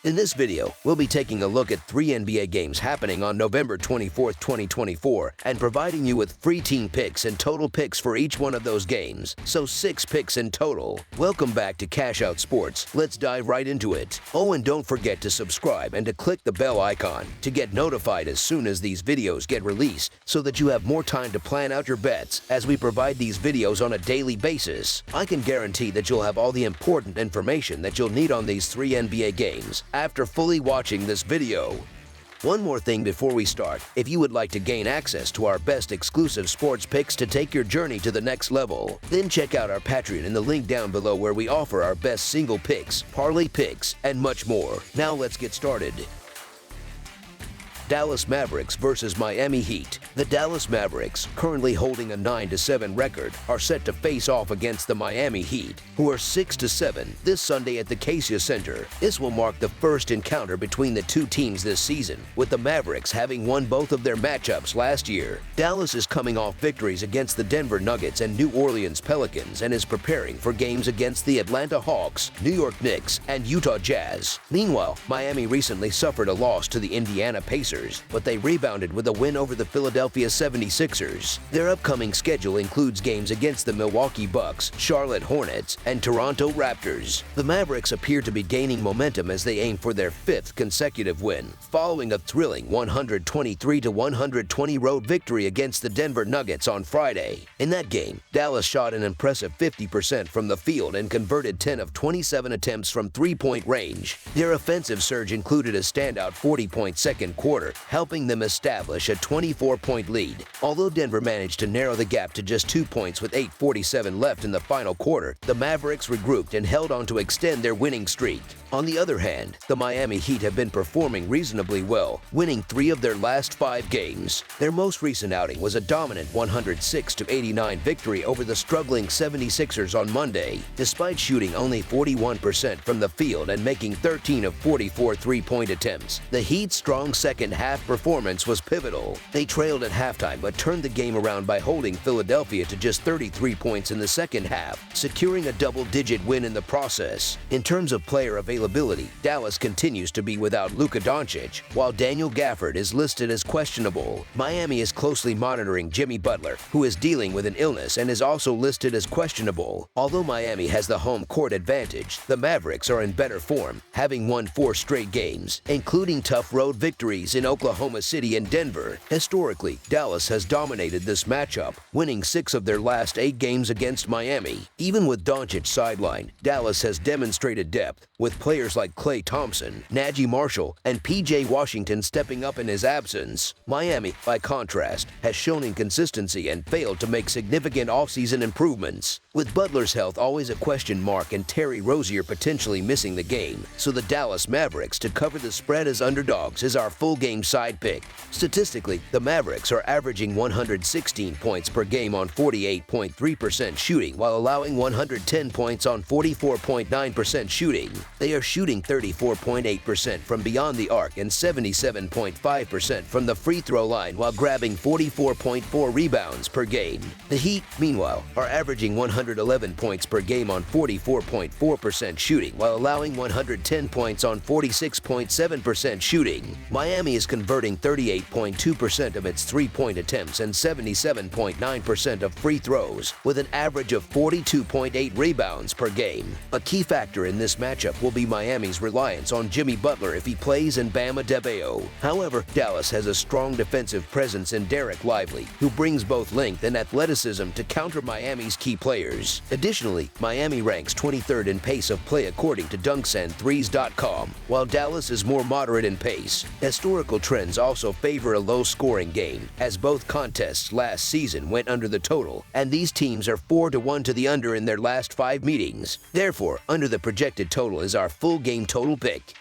In this video, we'll be taking a look at 3 NBA games happening on November 24, 2024, and providing you with free team picks and total picks for each one of those games, so 6 picks in total. Welcome back to Cash Out Sports. Let's dive right into it. Oh, and don't forget to subscribe and to click the bell icon to get notified as soon as these videos get released, so that you have more time to plan out your bets as we provide these videos on a daily basis. I can guarantee that you'll have all the important information that you'll need on these 3 NBA games after fully watching this video. One more thing before we start: if you would like to gain access to our best exclusive sports picks to take your journey to the next level, then check out our Patreon in the link down below, where we offer our best single picks, parlay picks, and much more. Now let's get started. Dallas Mavericks versus Miami Heat. The Dallas Mavericks, currently holding a 9-7 record, are set to face off against the Miami Heat, who are 6-7, this Sunday at the Cassia Center. This will mark the first encounter between the two teams this season, with the Mavericks having won both of their matchups last year. Dallas is coming off victories against the Denver Nuggets and New Orleans Pelicans and is preparing for games against the Atlanta Hawks, New York Knicks, and Utah Jazz. Meanwhile, Miami recently suffered a loss to the Indiana Pacers, but they rebounded with a win over the Philadelphia 76ers. Their upcoming schedule includes games against the Milwaukee Bucks, Charlotte Hornets, and Toronto Raptors. The Mavericks appear to be gaining momentum as they aim for their 5th consecutive win, following a thrilling 123-120 road victory against the Denver Nuggets on Friday. In that game, Dallas shot an impressive 50% from the field and converted 10 of 27 attempts from three-point range. Their offensive surge included a standout 40-point second quarter, helping them establish a 24-point lead. Although Denver managed to narrow the gap to just 2 points with 8:47 left in the final quarter, the Mavericks regrouped and held on to extend their winning streak. On the other hand, the Miami Heat have been performing reasonably well, winning 3 of their last 5 games. Their most recent outing was a dominant 106-89 victory over the struggling 76ers on Monday. Despite shooting only 41% from the field and making 13 of 44 three-point attempts, the Heat's strong second-half performance was pivotal. They trailed at halftime but turned the game around by holding Philadelphia to just 33 points in the second half, securing a double-digit win in the process. In terms of player availability, Dallas continues to be without Luka Doncic, while Daniel Gafford is listed as questionable. Miami is closely monitoring Jimmy Butler, who is dealing with an illness and is also listed as questionable. Although Miami has the home court advantage, the Mavericks are in better form, having won 4 straight games, including tough road victories in Oklahoma City and Denver. Historically, Dallas has dominated this matchup, winning 6 of their last 8 games against Miami. Even with Doncic sidelined, Dallas has demonstrated depth, with players like Klay Thompson, Najee Marshall, and P.J. Washington stepping up in his absence. Miami, by contrast, has shown inconsistency and failed to make significant offseason improvements, with Butler's health always a question mark and Terry Rozier potentially missing the game. So the Dallas Mavericks to cover the spread as underdogs is our full game side pick. Statistically, the Mavericks are averaging 116 points per game on 48.3% shooting, while allowing 110 points on 44.9% shooting. They are shooting 34.8% from beyond the arc and 77.5% from the free throw line, while grabbing 44.4 rebounds per game. The Heat, meanwhile, are averaging 111 points per game on 44.4% shooting, while allowing 110 points on 46.7% shooting. Miami is converting 38.2% of its three-point attempts and 77.9% of free throws, with an average of 42.8 rebounds per game. A key factor in this matchup will be Miami's reliance on Jimmy Butler if he plays and Bam Adebayo. However, Dallas has a strong defensive presence in Derek Lively, who brings both length and athleticism to counter Miami's key players. Additionally, Miami ranks 23rd in pace of play according to dunksandthrees.com, while Dallas is more moderate in pace. Historical trends also favor a low-scoring game, as both contests last season went under the total, and these teams are 4-1 to the under in their last 5 meetings. Therefore, under the projected total is our full game total pick.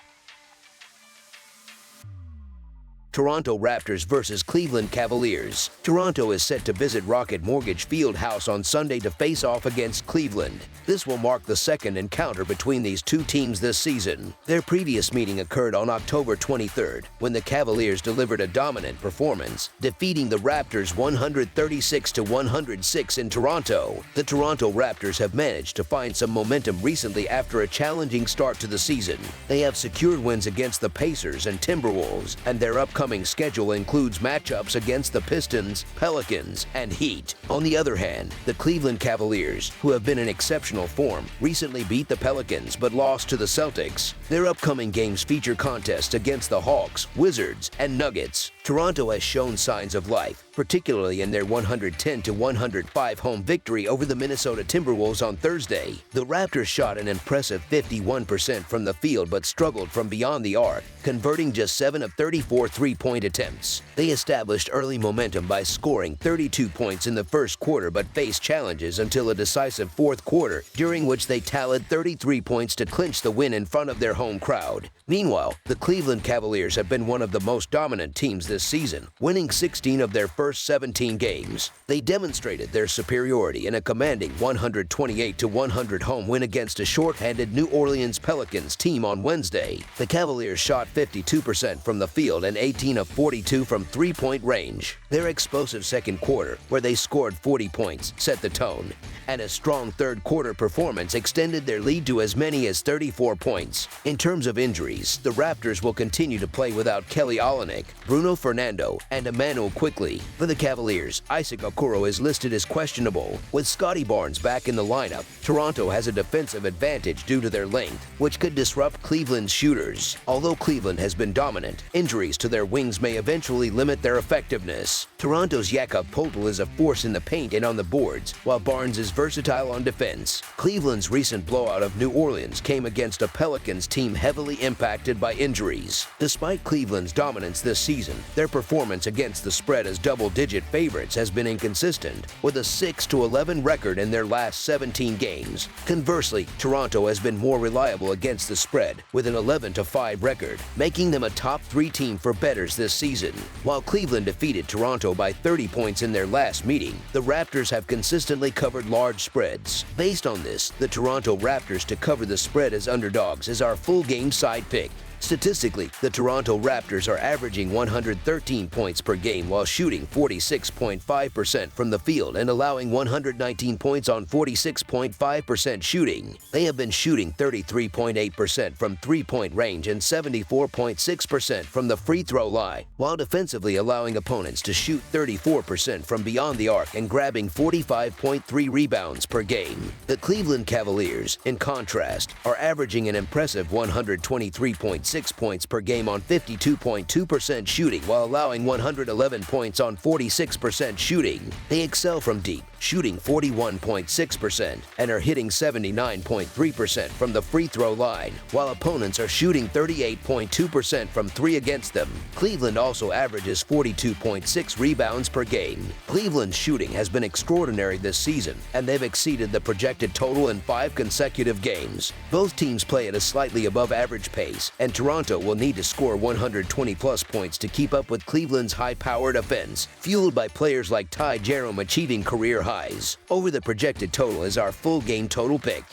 Toronto Raptors versus Cleveland Cavaliers. Toronto is set to visit Rocket Mortgage Fieldhouse on Sunday to face off against Cleveland. This will mark the second encounter between these two teams this season. Their previous meeting occurred on October 23rd, when the Cavaliers delivered a dominant performance, defeating the Raptors 136-106 in Toronto. The Toronto Raptors have managed to find some momentum recently after a challenging start to the season. They have secured wins against the Pacers and Timberwolves, and their upcoming schedule includes matchups against the Pistons, Pelicans, and Heat. On the other hand, the Cleveland Cavaliers, who have been in exceptional form, recently beat the Pelicans but lost to the Celtics. Their upcoming games feature contests against the Hawks, Wizards, and Nuggets. Toronto has shown signs of life, particularly in their 110-105 home victory over the Minnesota Timberwolves on Thursday. The Raptors shot an impressive 51% from the field but struggled from beyond the arc, converting just 7 of 34 three-point attempts. They established early momentum by scoring 32 points in the first quarter but faced challenges until a decisive fourth quarter, during which they tallied 33 points to clinch the win in front of their home crowd. Meanwhile, the Cleveland Cavaliers have been one of the most dominant teams this season, winning 16 of their first 17 games. They demonstrated their superiority in a commanding 128-100 home win against a shorthanded New Orleans Pelicans team on Wednesday. The Cavaliers shot 52% from the field and 18 of 42 from three-point range. Their explosive second quarter, where they scored 40 points, set the tone, and a strong third quarter performance extended their lead to as many as 34 points. In terms of injuries, the Raptors will continue to play without Kelly Olynyk, Bruno Fernando, and Emmanuel Quickley. For the Cavaliers, Isaac Okoro is listed as questionable. With Scotty Barnes back in the lineup, Toronto has a defensive advantage due to their length, which could disrupt Cleveland's shooters. Although Cleveland has been dominant, injuries to their wings may eventually limit their effectiveness. Toronto's Jakob Poeltl is a force in the paint and on the boards, while Barnes is versatile on defense. Cleveland's recent blowout of New Orleans came against a Pelicans team heavily impacted by injuries. Despite Cleveland's dominance this season, their performance against the spread as double-digit favorites has been inconsistent, with a 6-11 record in their last 17 games. Conversely, Toronto has been more reliable against the spread, with an 11-5 record, making them a top 3 team for bettors this season. While Cleveland defeated Toronto by 30 points in their last meeting, the Raptors have consistently covered large spreads. Based on this, the Toronto Raptors to cover the spread as underdogs is our full game side pick. Statistically, the Toronto Raptors are averaging 113 points per game while shooting 46.5% from the field and allowing 119 points on 46.5% shooting. They have been shooting 33.8% from three-point range and 74.6% from the free throw line, while defensively allowing opponents to shoot 34% from beyond the arc and grabbing 45.3 rebounds per game. The Cleveland Cavaliers, in contrast, are averaging an impressive 123.6 points per game on 52.2% shooting while allowing 111 points on 46% shooting. They excel from deep, shooting 41.6% and are hitting 79.3% from the free throw line, while opponents are shooting 38.2% from three against them. Cleveland also averages 42.6 rebounds per game. Cleveland's shooting has been extraordinary this season, and they've exceeded the projected total in 5 consecutive games. Both teams play at a slightly above average pace, and Toronto will need to score 120-plus points to keep up with Cleveland's high-powered offense, fueled by players like Ty Jerome achieving career highs. Over the projected total is our full game total pick.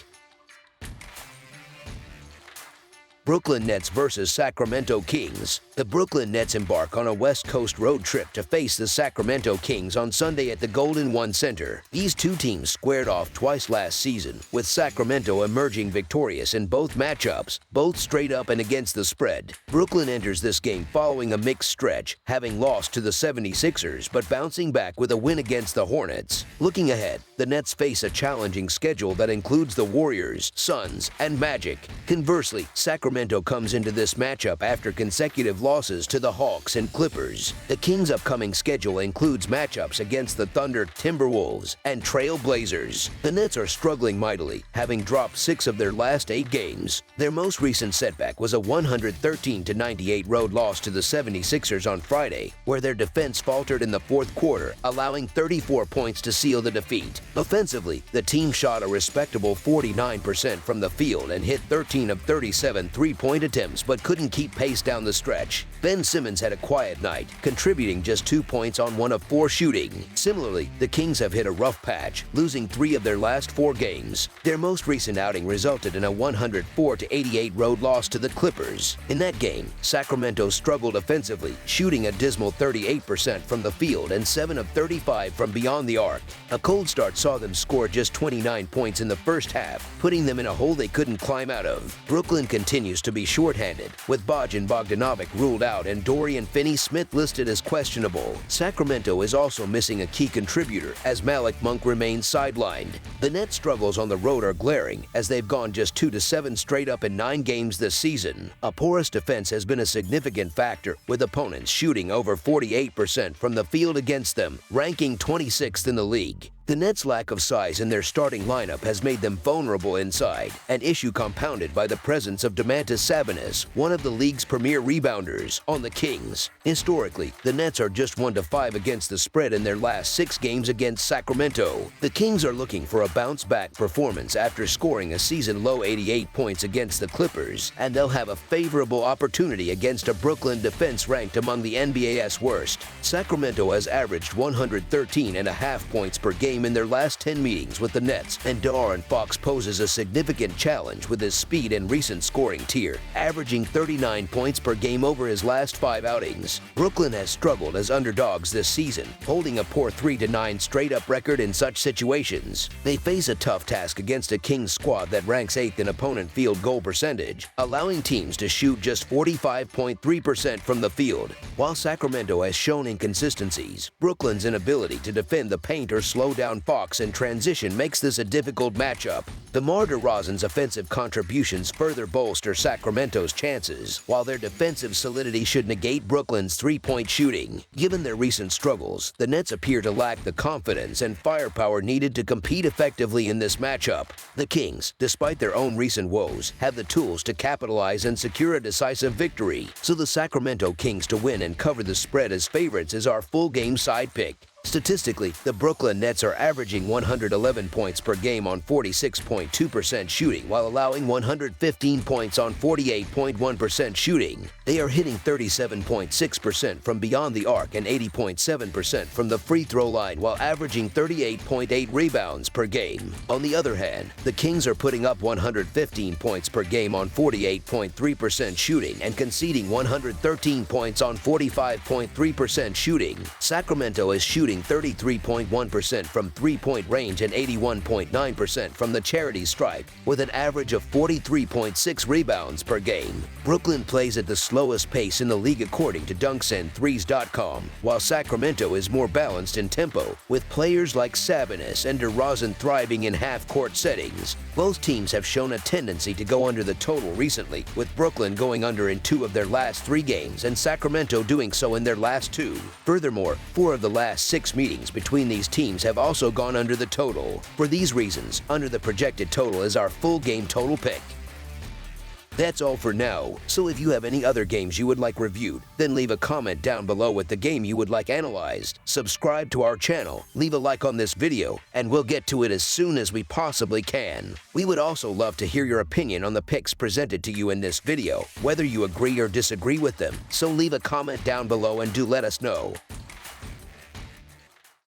Brooklyn Nets versus Sacramento Kings. The Brooklyn Nets embark on a West Coast road trip to face the Sacramento Kings on Sunday at the Golden One Center. These two teams squared off twice last season, with Sacramento emerging victorious in both matchups, both straight up and against the spread. Brooklyn enters this game following a mixed stretch, having lost to the 76ers but bouncing back with a win against the Hornets. Looking ahead, the Nets face a challenging schedule that includes the Warriors, Suns, and Magic. Conversely, Sacramento comes into this matchup after consecutive losses to the Hawks and Clippers. The Kings' upcoming schedule includes matchups against the Thunder, Timberwolves, and Trail Blazers. The Nets are struggling mightily, having dropped 6 of their last 8 games. Their most recent setback was a 113-98 road loss to the 76ers on Friday, where their defense faltered in the fourth quarter, allowing 34 points to seal the defeat. Offensively, the team shot a respectable 49% from the field and hit 13 of 37 threes three-point attempts but couldn't keep pace down the stretch. Ben Simmons had a quiet night, contributing just 2 points on 1 of 4 shooting. Similarly, the Kings have hit a rough patch, losing 3 of their last 4 games. Their most recent outing resulted in a 104-88 road loss to the Clippers. In that game, Sacramento struggled offensively, shooting a dismal 38% from the field and 7 of 35 from beyond the arc. A cold start saw them score just 29 points in the first half, putting them in a hole they couldn't climb out of. Brooklyn continues to be shorthanded, with Bojan Bogdanovic ruled out and Dorian Finney-Smith listed as questionable. Sacramento is also missing a key contributor as Malik Monk remains sidelined. The Nets' struggles on the road are glaring as they've gone just 2-7 straight up in 9 games this season. A porous defense has been a significant factor, with opponents shooting over 48% from the field against them, ranking 26th in the league. The Nets' lack of size in their starting lineup has made them vulnerable inside, an issue compounded by the presence of Domantas Sabonis, one of the league's premier rebounders, on the Kings. Historically, the Nets are just 1-5 against the spread in their last 6 games against Sacramento. The Kings are looking for a bounce-back performance after scoring a season-low 88 points against the Clippers, and they'll have a favorable opportunity against a Brooklyn defense ranked among the NBA's worst. Sacramento has averaged 113.5 points per game in their last 10 meetings with the Nets, and De'Aaron Fox poses a significant challenge with his speed and recent scoring tier, averaging 39 points per game over his last 5 outings. Brooklyn has struggled as underdogs this season, holding a poor 3-9 straight-up record in such situations. They face a tough task against a Kings squad that ranks 8th in opponent field goal percentage, allowing teams to shoot just 45.3% from the field. While Sacramento has shown inconsistencies, Brooklyn's inability to defend the paint or slow down Fox in transition makes this a difficult matchup. DeMar DeRozan's offensive contributions further bolster Sacramento's chances, while their defensive solidity should negate Brooklyn's three-point shooting. Given their recent struggles, the Nets appear to lack the confidence and firepower needed to compete effectively in this matchup. The Kings, despite their own recent woes, have the tools to capitalize and secure a decisive victory. So the Sacramento Kings to win and cover the spread as favorites is our full-game side pick. Statistically, the Brooklyn Nets are averaging 111 points per game on 46.2% shooting while allowing 115 points on 48.1% shooting. They are hitting 37.6% from beyond the arc and 80.7% from the free throw line while averaging 38.8 rebounds per game. On the other hand, the Kings are putting up 115 points per game on 48.3% shooting and conceding 113 points on 45.3% shooting. Sacramento is shooting 33.1% from three-point range and 81.9% from the charity stripe, with an average of 43.6 rebounds per game. Brooklyn plays at the slowest pace in the league according to dunksandthrees.com, while Sacramento is more balanced in tempo, with players like Sabonis and DeRozan thriving in half-court settings. Both teams have shown a tendency to go under the total recently, with Brooklyn going under in 2 of their last 3 games and Sacramento doing so in their last 2. Furthermore, 4 of the last 6 meetings between these teams have also gone under the total. For these reasons, under the projected total is our full game total pick. That's all for now, so if you have any other games you would like reviewed, then leave a comment down below with the game you would like analyzed. Subscribe to our channel, leave a like on this video, and we'll get to it as soon as we possibly can. We would also love to hear your opinion on the picks presented to you in this video, whether you agree or disagree with them, so leave a comment down below and do let us know.